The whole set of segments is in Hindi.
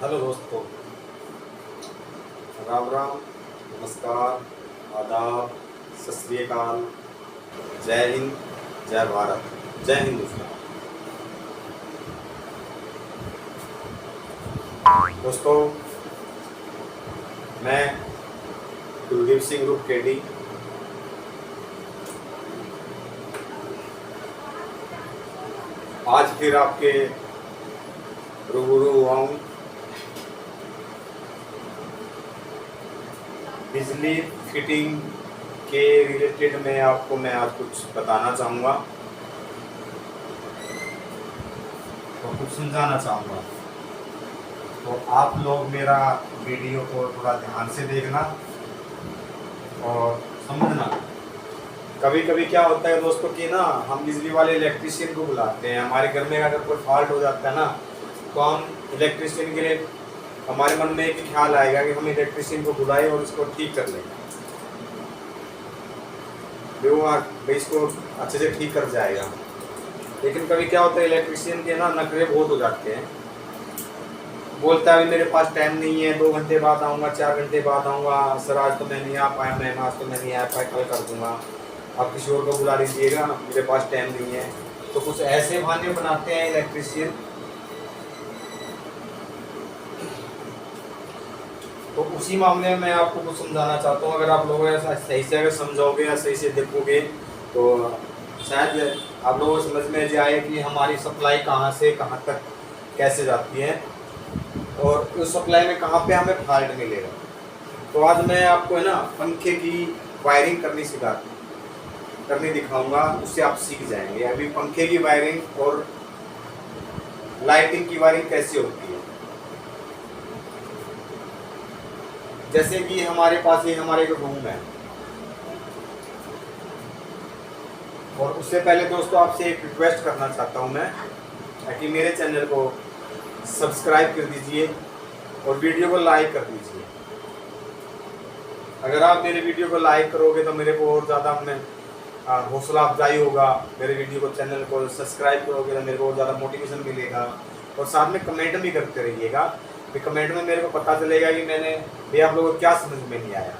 हेलो दोस्तों, राम राम, नमस्कार, आदाब, सत श्री अकाल, जय हिंद, जय भारत, जय हिंदुस्तान। दोस्तों, मैं कुलदीप सिंह रूप केडी आज फिर आपके रूबरू हुआ हूँ। बिजली फिटिंग के रिलेटेड में आपको मैं आज कुछ बताना चाहूँगा और कुछ समझाना चाहूँगा। तो आप लोग मेरा वीडियो को थोड़ा ध्यान से देखना और समझना। कभी कभी क्या होता है दोस्तों कि ना हम बिजली वाले इलेक्ट्रीशियन को बुलाते हैं। हमारे घर में अगर कोई फॉल्ट हो जाता है ना, तो हम इलेक्ट्रीशियन के लिए हमारे मन में एक ख्याल आएगा कि हम इलेक्ट्रीशियन को बुलाएं और इसको ठीक कर लें, वो इसको अच्छे से ठीक कर जाएगा। लेकिन कभी क्या होता है, इलेक्ट्रीशियन के ना नखरे बहुत हो जाते हैं। बोलता है मेरे पास टाइम नहीं है, 2 घंटे बाद आऊँगा, 4 घंटे बाद आऊँगा, सर आज तो मैं नहीं आ पाया, मैम आज तो मैं नहीं आ पाया, कल कर दूँगा, आप किसी और को बुला लीजिएगा, मेरे पास टाइम नहीं है। तो कुछ ऐसे बहाने बनाते हैं इलेक्ट्रीशियन। तो उसी मामले में मैं आपको कुछ समझाना चाहता हूँ। अगर आप लोगों ऐसा सही से अगर समझोगे या सही से देखोगे तो शायद आप लोगों को समझ में जाए कि हमारी सप्लाई कहाँ से कहाँ तक कैसे जाती है और उस सप्लाई में कहाँ पे हमें फॉल्ट मिलेगा। तो आज मैं आपको है ना पंखे की वायरिंग करनी दिखाऊंगा, उससे आप सीख जाएंगे। अभी पंखे की वायरिंग और लाइटिंग की वायरिंग कैसे होती है। जैसे कि हमारे पास ये हमारे एक रूम है, और उससे पहले दोस्तों आपसे एक रिक्वेस्ट करना चाहता हूँ मैं कि मेरे चैनल को सब्सक्राइब कर दीजिए और वीडियो को लाइक कर दीजिए। अगर आप मेरे वीडियो को लाइक करोगे तो मेरे को और ज़्यादा में हौसला अफजाई होगा। मेरे वीडियो को चैनल को सब्सक्राइब करोगे तो मेरे को और ज़्यादा मोटिवेशन मिलेगा। और साथ में कमेंट भी करते रहिएगा, फिर कमेंट में मेरे को पता चलेगा कि भी आप लोगों को क्या समझ में नहीं आया।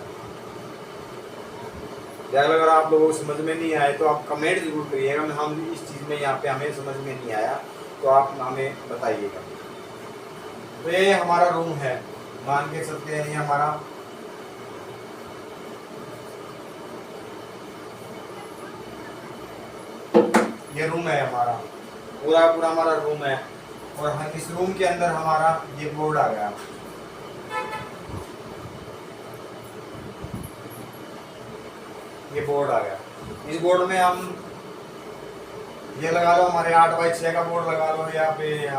या अगर आप लोगों को समझ में नहीं आए तो आप कमेंट जरूर करिएगा, हम इस चीज़ में यहाँ पे हमें समझ में नहीं आया तो आप हमें बताइएगा। तो ये हमारा रूम है, मान के चलते हैं ये हमारा ये रूम है, हमारा पूरा हमारा रूम है। और हम इस रूम के अंदर हमारा ये बोर्ड आ गया। ये बोर्ड आ गया। इस बोर्ड में हम ये लगा लो, हमारे 8x6 का बोर्ड लगा लो, या फिर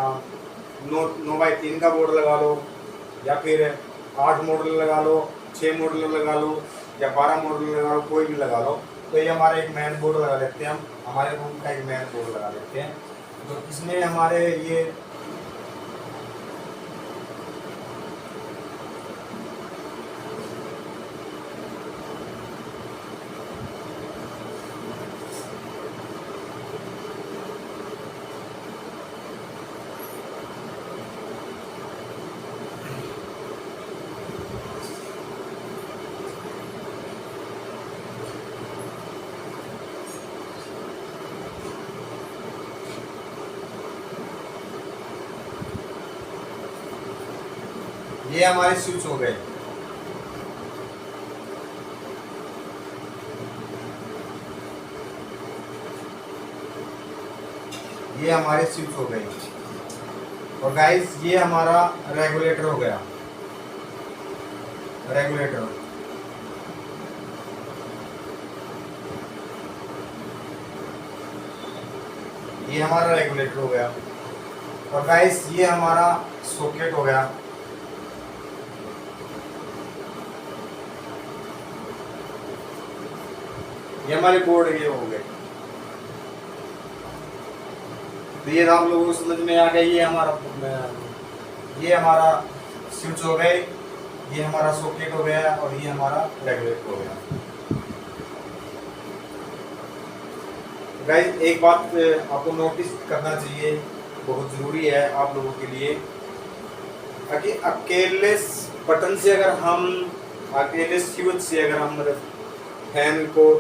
9x3 का बोर्ड लगा लो, या फिर 8 मॉडल लगा लो, 6 मॉडल लगा लो, या 12 मॉडल लगा लो, कोई भी लगा लो। तो ये हमारे एक मेन बोर्ड लगा लेते हैं, हम हमारे रूम का एक मेन बोर्ड लगा लेते हैं। तो इसमें हमारे ये हमारे स्विच हो गए। ये हमारे स्विच हो गए। और गाइस ये हमारा रेगुलेटर हो गया। रेगुलेटर ये हमारा रेगुलेटर हो गया। और गाइस ये हमारा सॉकेट हो गया। ये हमारे बोर्ड ये हो गए। तो ये आप लोगों को समझ में आ गया। ये हमारा स्विच हो गए, ये हमारा सॉकेट हो गया, और ये हमारा रेगुलेटर हो गया। गाइस एक बात आपको नोटिस करना चाहिए, बहुत ज़रूरी है आप लोगों के लिए। ताकि अकेले बटन से अगर हम अकेले स्विच से अगर हम फैन को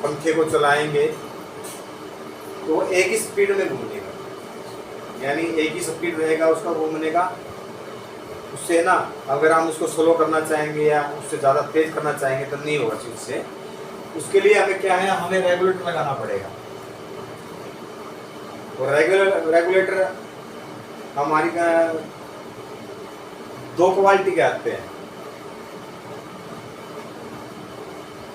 पंखे को चलाएंगे तो वो एक ही स्पीड में घूमेगा, यानी एक ही स्पीड रहेगा उसका घूमने का। उससे ना अगर हम उसको स्लो करना चाहेंगे या उससे ज़्यादा तेज करना चाहेंगे तो नहीं होगा स्विच से। उसके लिए हमें क्या है, हमें रेगुलेटर लगाना पड़ेगा। और रेगुलेटर हमारी दो क्वालिटी के आते हैं,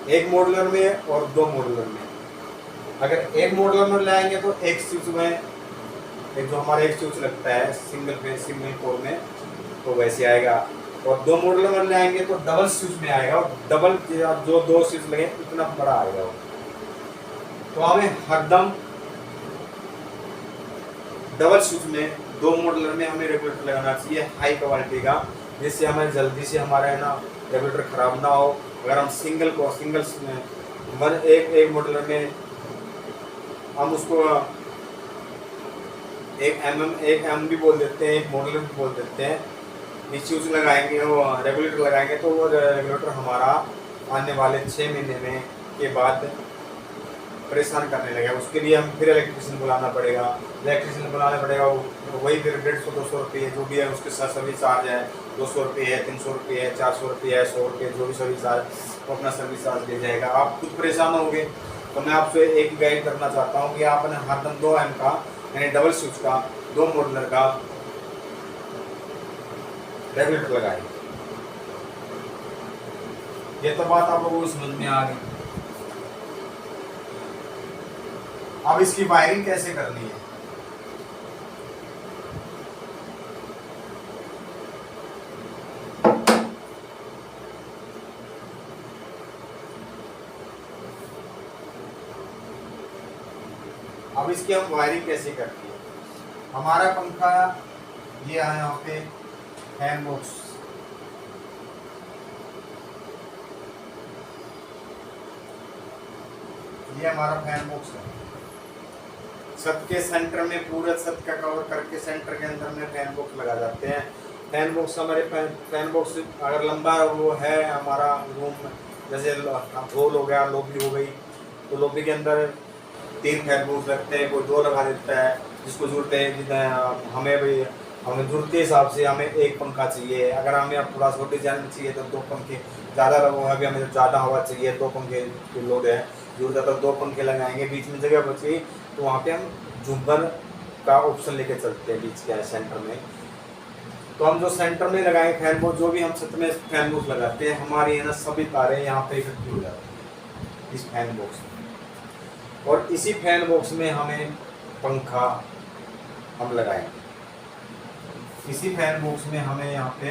एक मॉडुलर में और दो मॉडुलर में। अगर एक मॉडुलर में लाएंगे तो एक स्विच में, एक जो हमारा एक स्विच लगता है सिंगल कोर में, तो वैसे आएगा। और दो मॉडुलर में लाएंगे तो डबल स्विच में आएगा, और डबल जो दो स्विच लगे उतना बड़ा आएगा वो। तो हमें हरदम डबल स्विच में दो मॉडुलर में हमें रेगुलेटर लगाना चाहिए हाई क्वालिटी का, जिससे हमें जल्दी से हमारा है ना रेगुलेटर खराब ना हो। अगर हम सिंगल एक मॉडुलर में हम उसको एक एम भी बोल देते हैं, एक मॉडुलर भी बोल देते हैं, स्विच लगाएंगे वो रेगुलेटर लगाएंगे तो वो रेगुलेटर हमारा आने वाले 6 महीने में के बाद परेशान करने लगेगा। उसके लिए हम फिर इलेक्ट्रिशियन बुलाना पड़ेगा, वही फिर 150-200 रुपये जो भी है उसके साथ सर्विस चार्ज है, 200 रुपये है, 300 रुपये है, 400 रुपये है, 100 रुपये, जो भी सर्विस चार्ज वो अपना सर्विस चार्ज ले जाएगा। आप खुद परेशान होंगे। तो मैं आपसे एक ही गाइड करना चाहता हूँ कि आप हरदम 2 एम का यानी डबल स्विच का 2 मॉडुलर का रेगुलेटर लगाएं। ये तो बात आप लोगों को समझ में आ गई। अब इसकी वायरिंग कैसे करनी है। अब इसकी हम वायरिंग कैसे करती है। हमारा पंखा ये है, यहाँ पे फैन बॉक्स, ये हमारा फैन बॉक्स है। छत के सेंटर में पूरा छत का कवर करके सेंटर के अंदर में फैन बॉक्स लगा जाते हैं। फैन बॉक्स हमारे फैन बॉक्स अगर लंबा वो है हमारा रूम, जैसे हॉल हो गया, लॉबी हो गई, तो लॉबी के अंदर 3 फैन बॉक्स लगते हैं, कोई 2 लगा देता है, जिसको जरूरत है जितना हमें भी हमें जरूरत के हिसाब से हमें एक पंखा चाहिए। अगर हमें अब थोड़ा सा डिजाइन में चाहिए तो 2 पंखे, ज़्यादा वो है भी हमें ज़्यादा हवा चाहिए 2 पंखे की लोड है, जरूरत है तो 2 पंखे लगाएंगे। बीच में जगह बची तो वहाँ पे हम झुम्बर का ऑप्शन लेके चलते हैं बीच के सेंटर में। तो हम जो सेंटर में लगाएंगे फैन बॉक्स, जो भी हम छत में फैन बॉक्स लगाते हैं, हमारी है ना सभी तारें यहाँ पे इकट्ठी हो जाती हैं इस फैन बॉक्स में। और इसी फैन बॉक्स में हमें पंखा हम लगाएंगे। इसी फैन बॉक्स में हमें यहाँ पे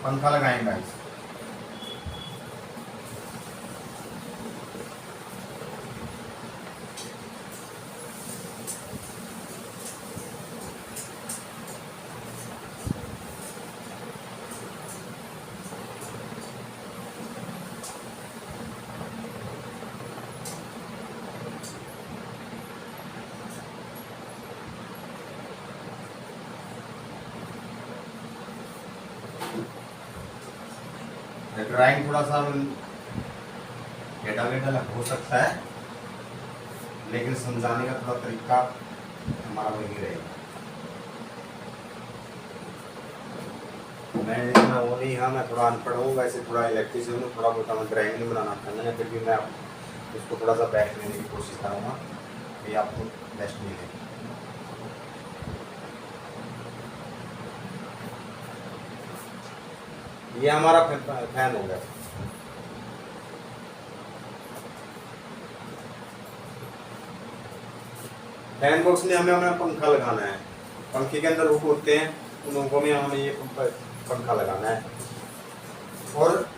पंखा लगाएंगे गाइस। ड्राइंग थोड़ा सा टेढ़ा हो सकता है, लेकिन समझाने का थोड़ा तरीका हमारा वही रहेगा। मैं इतना वो नहीं, हाँ मैं थोड़ा अनपढ़ हूँ, वैसे थोड़ा इलेक्ट्रिशियन हूँ, थोड़ा बहुत हमें ड्राइंग नहीं बनाना आता है, फिर भी मैं उसको थोड़ा सा बेस्ट लेने की कोशिश करूँगा कि आपको बेस्ट मिले। ये हमारा फैन हो गया। फैन बॉक्स में हमें अपना पंखा लगाना है। पंखे के अंदर हुक होते हैं, उन हुकों में हमें ये पंखा लगाना है। और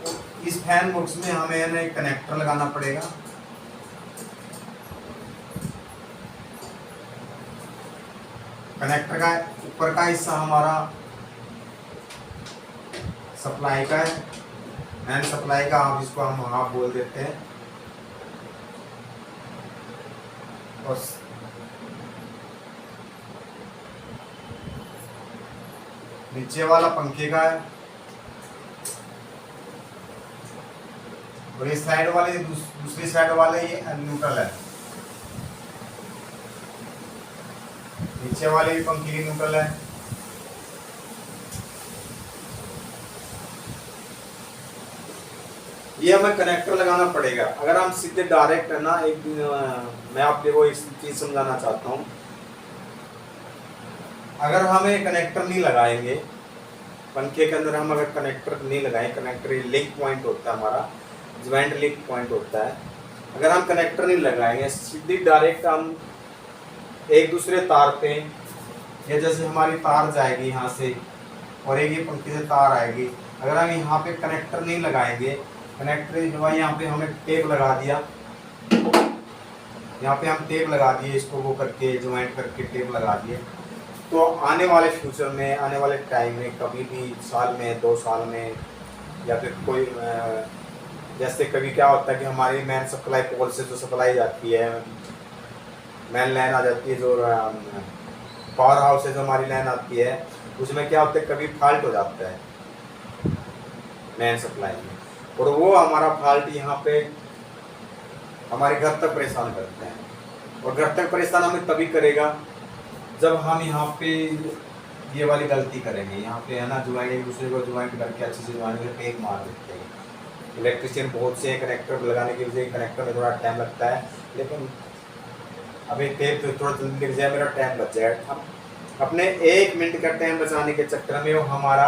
इस फैन बॉक्स में हमें ना एक कनेक्टर लगाना पड़ेगा। कनेक्टर का ऊपर का हिस्सा हमारा सप्लाई का है, मेन सप्लाई का, आप इसको हम हाफ बोल देते हैं। और नीचे वाला पंखे का है, और ये साइड वाले दूसरी साइड वाले ये न्यूट्रल है। नीचे वाले भी पंखे की न्यूट्रल है। ये हमें कनेक्टर लगाना पड़ेगा। अगर हम सीधे डायरेक्ट है ना, एक मैं आपको एक चीज समझाना चाहता हूँ। अगर हमें कनेक्टर नहीं लगाएंगे पंखे के अंदर, हम अगर कनेक्टर नहीं लगाएं, कनेक्टर लिंक पॉइंट होता है हमारा, ज्वाइंट लिंक पॉइंट होता है। अगर हम कनेक्टर नहीं लगाएंगे, सीधी डायरेक्ट हम एक दूसरे तार पे, या जैसे हमारी तार जाएगी यहाँ से और एक ये पंखे से तार आएगी, अगर हम यहाँ पे कनेक्टर नहीं लगाएंगे, कनेक्टर जो है यहाँ पे हमें टेप लगा दिया, यहाँ पे हम टेप लगा दिए, इसको वो करके ज्वाइंट करके टेप लगा दिए, तो आने वाले फ्यूचर में, आने वाले टाइम में, कभी भी साल में, 2 साल में, या फिर कोई जैसे कभी क्या होता है कि हमारी मेन सप्लाई पोल से जो सप्लाई जाती है, मेन लाइन आ जाती है, जो पावर हाउस से जो हमारी लाइन आती है, उसमें क्या होता है कभी फॉल्ट हो जाता है मेन सप्लाई में, और वो हमारा फॉल्ट यहाँ पे हमारे घर तक परेशान करते हैं। और घर तक परेशान हमें तभी करेगा जब हम यहाँ पे ये वाली गलती करेंगे। यहाँ पे है ना, ज्वाइंट एक दूसरे को ज्वाइंट करके अच्छे से ज्वाइंट करके टेप मार देते हैं। इलेक्ट्रिशियन बहुत से कनेक्टर लगाने के लिए, कनेक्टर में थोड़ा टाइम लगता है, लेकिन अभी टेप तो थोड़ा जल्दी लग जाए, मेरा टाइम बच जाए। हम अपने 1 मिनट का टाइम बचाने के चक्कर में वो हमारा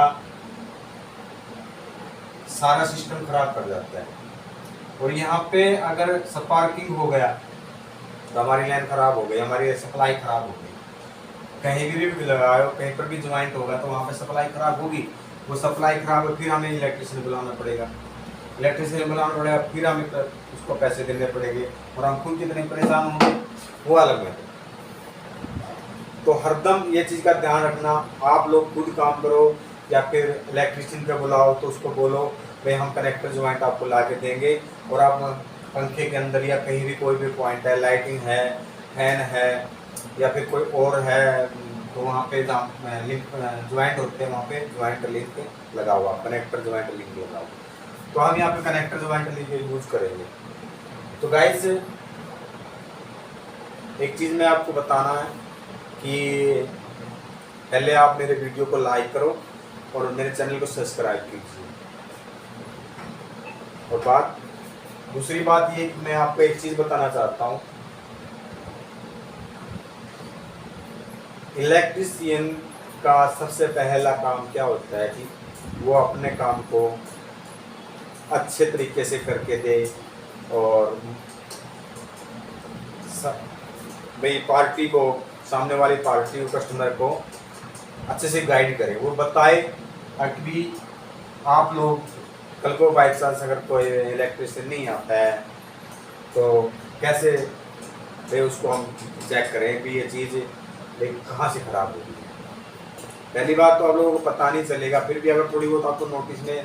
सारा सिस्टम खराब कर जाता है। और यहाँ पे अगर स्पार्किंग हो गया तो हमारी लाइन खराब हो गई, हमारी सप्लाई खराब हो गई। कहीं भी लगाओ, कहीं पर भी ज्वाइंट होगा तो वहाँ पे सप्लाई खराब होगी। वो सप्लाई खराब हो, फिर हमें इलेक्ट्रिशियन बुलाना पड़ेगा, इलेक्ट्रिशियन बुलाना पड़ेगा, फिर हमें उसको पैसे देने पड़ेंगे, और हम खुद कितने परेशान होंगे वो अलग है। तो हरदम ये चीज़ का ध्यान रखना, आप लोग खुद काम करो या फिर इलेक्ट्रिशियन को बुलाओ तो उसको बोलो भाई हम कनेक्टर ज्वाइंट आपको ला के देंगे, और आप पंखे के अंदर या कहीं भी कोई भी पॉइंट है, लाइटिंग है, फैन है, या फिर कोई और है, तो वहाँ पे लिंक ज्वाइंट होते हैं, वहाँ पे ज्वाइंट लिंक लगा हुआ, कनेक्टर ज्वाइंट लिंक लगा हुआ, तो हम यहाँ पे कनेक्टर ज्वाइंट लिंक यूज करेंगे। तो गाइस एक चीज़ मैं आपको बताना है कि पहले आप मेरे वीडियो को लाइक करो और मेरे चैनल को सब्सक्राइब कीजिए। और दूसरी बात ये कि मैं आपको एक चीज़ बताना चाहता हूँ, इलेक्ट्रिशियन का सबसे पहला काम क्या होता है कि वो अपने काम को अच्छे तरीके से करके दे, और भाई पार्टी को, सामने वाली पार्टी को, कस्टमर को अच्छे से गाइड करे, वो बताए, ताकि आप लोग कल को बाई चांस अगर कोई इलेक्ट्रिशियन नहीं आता है तो कैसे भाई उसको हम चेक करें कि ये चीज़ कहाँ से ख़राब होगी। पहली बात तो आप लोगों को पता नहीं चलेगा, फिर भी अगर थोड़ी बहुत आपको नोटिस में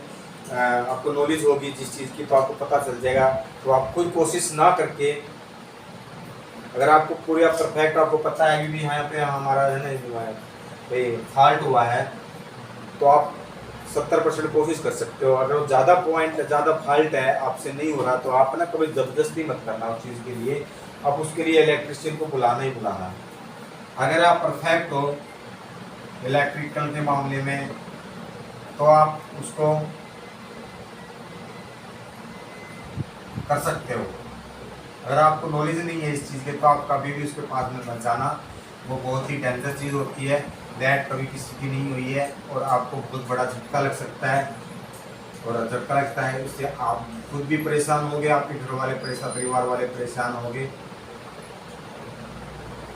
आपको नॉलेज होगी जिस चीज़ की, तो आपको पता चल जाएगा। तो आप खुद कोशिश ना करके, अगर आपको पूरी परफेक्ट आपको पता है कि भी यहाँ पे हमारा है ना भाई फॉल्ट हुआ है, तो आप 70% कोशिश कर सकते हो। अगर ज़्यादा पॉइंट, ज़्यादा फॉल्ट है, आपसे नहीं हो रहा, तो आप ना कभी ज़बरदस्ती मत करना उस चीज़ के लिए, आप उसके लिए इलेक्ट्रिशियन को बुलाना ही बुलाना। अगर आप परफेक्ट हो इलेक्ट्रिकल के मामले में तो आप उसको कर सकते हो। अगर आपको नॉलेज नहीं है इस चीज़ के तो आप कभी भी उसके पास में मत जाना, वो बहुत ही डेंजर चीज़ होती है। दैट कभी किसी की नहीं हुई है और आपको बहुत बड़ा झटका लग सकता है, और झटका लगता है उससे आप खुद भी परेशान होंगे, आपके घर वाले परेशान, परिवार वाले परेशान होंगे।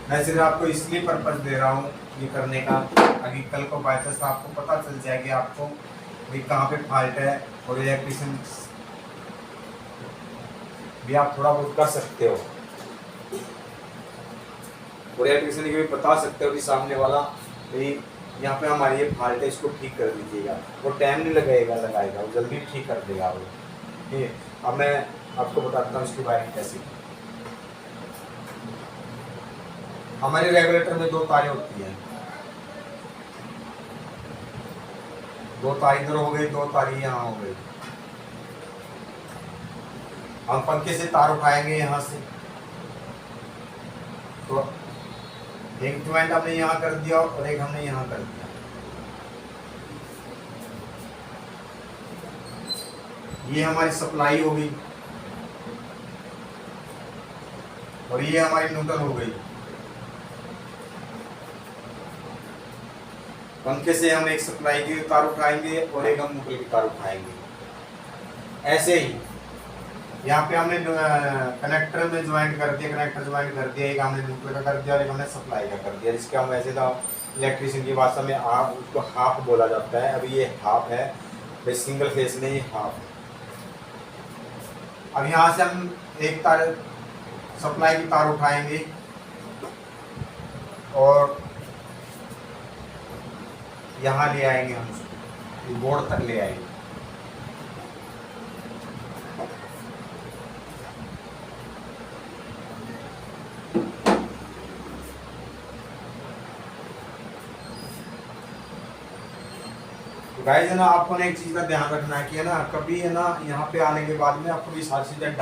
मैं सिर्फ आपको इसलिए पर्पस दे रहा हूँ ये करने का, ताकि कल को बाई चांस आपको पता चल जाएगी आपको भी कहाँ पे फॉल्ट है, और इलेक्ट्रिशियन भी आप थोड़ा बहुत कर सकते हो, और इलेक्ट्रिशियन को भी बता सकते हो कि सामने वाला भाई यहाँ पे हमारी ये फॉल्ट है, इसको ठीक कर दीजिएगा। वो टाइम नहीं लगाएगा, वो जल्दी ठीक कर देगा वो। ठीक है, अब मैं आपको बताता हूँ इसकी वायरिंग कैसे। हमारे रेगुलेटर में 2 तारें होती हैं, 2 तार इधर हो गई, 2 तार यहाँ हो गई। हम पंखे से तार उठाएंगे यहाँ से, तो एक ज्वाइंट हमने यहाँ कर दिया और एक हमने यहाँ कर दिया। ये हमारी सप्लाई हो गई और ये हमारी न्यूट्रल हो गई। पंखे से हम एक सप्लाई की तार उठाएंगे और एक हम न्यूट्रल की तार उठाएंगे। ऐसे ही यहाँ पे हमने कनेक्टर में ज्वाइंट कर दिया, एक हमने न्यूट्रल का कर दिया और एक हमने सप्लाई का कर दिया, जिसके हम वैसे तो इलेक्ट्रिशियन की भाषा में आप उसको हाफ बोला जाता है। अभी ये हाफ है, भाई सिंगल फेस में ये हाफ है। अब यहाँ से हम एक तार सप्लाई की तार उठाएंगे और यहाँ ले आएंगे, हम उसको बोर्ड तक ले आएंगे। गाइस है ना, आपको ना एक चीज़ का ध्यान रखना है कि है ना, कभी है ना यहाँ पे आने के बाद में आपको ये सारी चीज़ें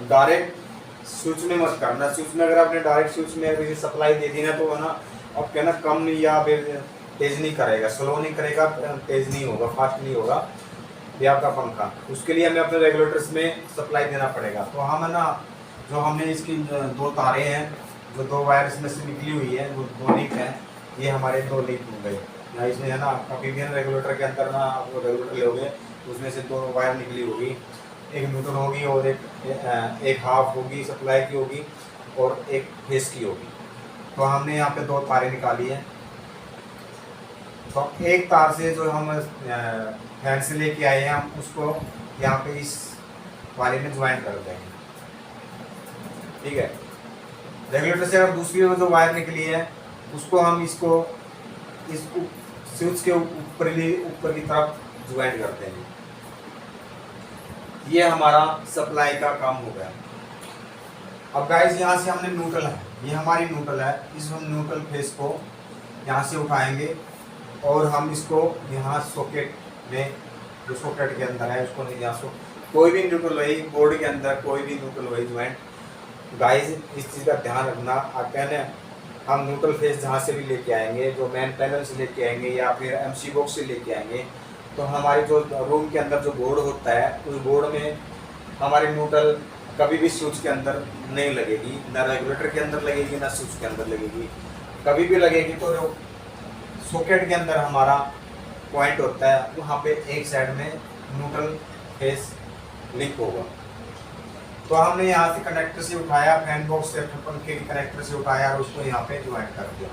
डायरेक्ट स्विच में मत करना। स्विच में अगर आपने डायरेक्ट स्विच में अगर सप्लाई दे दी ना, तो है ना अब क्या ना कम नहीं या फिर तेज़ नहीं करेगा, स्लो नहीं करेगा, तेज़ नहीं होगा, फास्ट नहीं होगा ये आपका पंखा। उसके लिए हमें अपने रेगुलेटर्स में सप्लाई देना पड़ेगा। तो हम है ना, जो हमने इसकी 2 तारें हैं, जो 2 वायर इसमें से निकली हुई है, वो 2 लीक हैं, ये हमारे 2 लीक हो गए। या इसमें है ना कभी भी रेगुलेटर के अंदर ना वो रेगुलेटर लोगे, उसमें से 2 वायर निकली होगी, एक न्यूट्रल होगी और एक हाफ होगी सप्लाई की होगी और एक फेस की होगी। तो हमने यहाँ पे 2 तारें निकाली है। तो एक तार से जो हम फैन से लेके आए हैं, हम उसको यहाँ पे इस वाले में ज्वाइन कर देंगे। ठीक है, रेगुलेटर से अगर दूसरी जो वायर निकली है उसको हम इसको इस स्विच के ऊपर की तरफ ज्वाइन करते हैं। ये हमारा सप्लाई का काम हो गया। अब गाइस यहाँ से हमने न्यूट्रल है, ये हमारी न्यूट्रल है, इस हम न्यूट्रल फेस को यहाँ से उठाएंगे और हम इसको यहाँ सॉकेट में, जो सॉकेट के अंदर है उसको यहाँ से कोई भी न्यूट्रल वही बोर्ड के अंदर कोई भी न्यूट्रल वही ज्वाइंट। गाइस इस चीज़ का ध्यान रखना, आप कहने हम न्यूट्रल फेस जहाँ से भी लेके आएंगे, जो मेन पैनल से लेके आएंगे या फिर एमसी बॉक्स से लेके आएंगे, तो हमारे जो रूम के अंदर जो बोर्ड होता है, उस बोर्ड में हमारी न्यूट्रल कभी भी स्विच के अंदर नहीं लगेगी, ना रेगुलेटर के अंदर लगेगी ना स्विच के अंदर लगेगी। कभी भी लगेगी तो जो सॉकेट के अंदर हमारा पॉइंट होता है, वहाँ पे एक साइड में न्यूट्रल फेस लिंक होगा। तो हमने यहाँ से कनेक्टर से उठाया, फैन बॉक्स से पंखे के कनेक्टर से उठाया और उसको यहाँ पे ज्वाइंट कर दिया।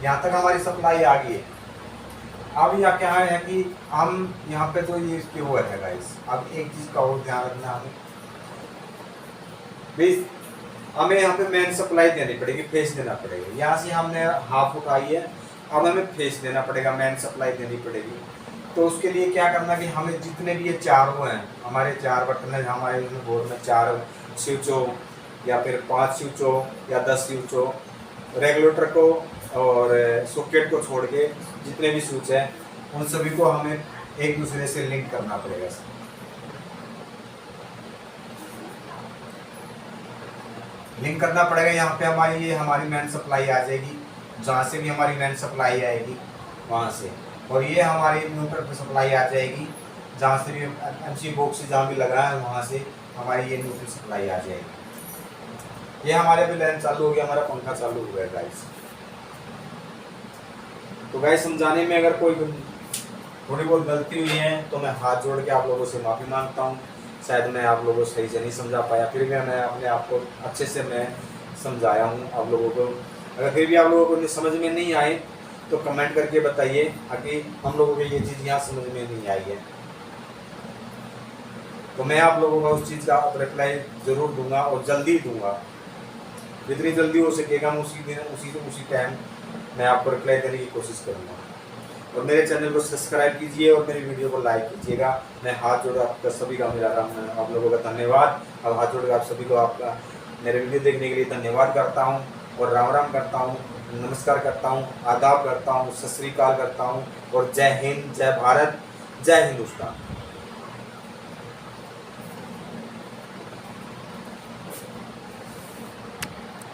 यहाँ तक हमारी सप्लाई आ गई है। अब यहाँ क्या है कि हम यहाँ पे तो ये इसके वो है गाइस। अब एक चीज़ का और ध्यान रखना हमें, प्लीज हमें यहाँ पे मेन सप्लाई देनी पड़ेगी, फेस देना पड़ेगा। यहाँ से हमने हाफ उठाई है, अब हमें फेस देना पड़ेगा, मेन सप्लाई देनी पड़ेगी। तो उसके लिए क्या करना कि हमें जितने भी ये 4 वो हैं, हमारे 4 बटन है, हमारे बोर्ड में 4 स्विच हो या फिर 5 स्विच हो या 10 स्विच हो, रेगुलेटर को और सॉकेट को छोड़ के जितने भी स्विच हैं उन सभी को हमें एक दूसरे से लिंक करना पड़ेगा। लिंक करना पड़ेगा। यहाँ पे हमारी मेन सप्लाई आ जाएगी, जहाँ से भी हमारी मेन सप्लाई आएगी वहाँ से, और ये हमारी न्यूट्रल पे सप्लाई आ जाएगी, जहाँ से भी एमसी बॉक्स से जहाँ भी लगा है वहाँ से हमारी ये न्यूट्रल सप्लाई आ जाएगी। ये हमारे भी लाइन चालू हो गया, हमारा पंखा चालू हो गया गाइस। तो गाइस समझाने में अगर कोई थोड़ी बहुत गलती हुई है तो मैं हाथ जोड़ के आप लोगों से माफ़ी मांगता हूँ। शायद मैं आप लोगों को सही से नहीं समझा पाया, फिर भी मैं अपने आप को अच्छे से मैं समझाया हूँ आप लोगों को। अगर फिर भी आप लोगों को समझ में नहीं आए तो कमेंट करके बताइए, ताकि हम लोगों को ये चीज़ यहाँ समझ में नहीं आई है तो मैं आप लोगों को उस चीज़ का रिप्लाई ज़रूर दूंगा और जल्दी दूंगा। जितनी जल्दी हो सकेगा मैं उसी दिन उसी टाइम मैं आपको रिप्लाई देने की कोशिश करूँगा। और मेरे चैनल को सब्सक्राइब कीजिए और मेरी वीडियो को लाइक कीजिएगा। मैं हाथ जोड़ आपका सभी का मिला रहा हूँ, आप लोगों का धन्यवाद। अब हाथ जोड़ आप सभी को आपका मेरे वीडियो देखने के लिए धन्यवाद करता हूँ और राम राम करता हूँ, नमस्कार करता हूँ, आदाब करता हूँ, सत श्री अकाल करता हूँ और जय हिंद, जय भारत, जय हिंदुस्तान।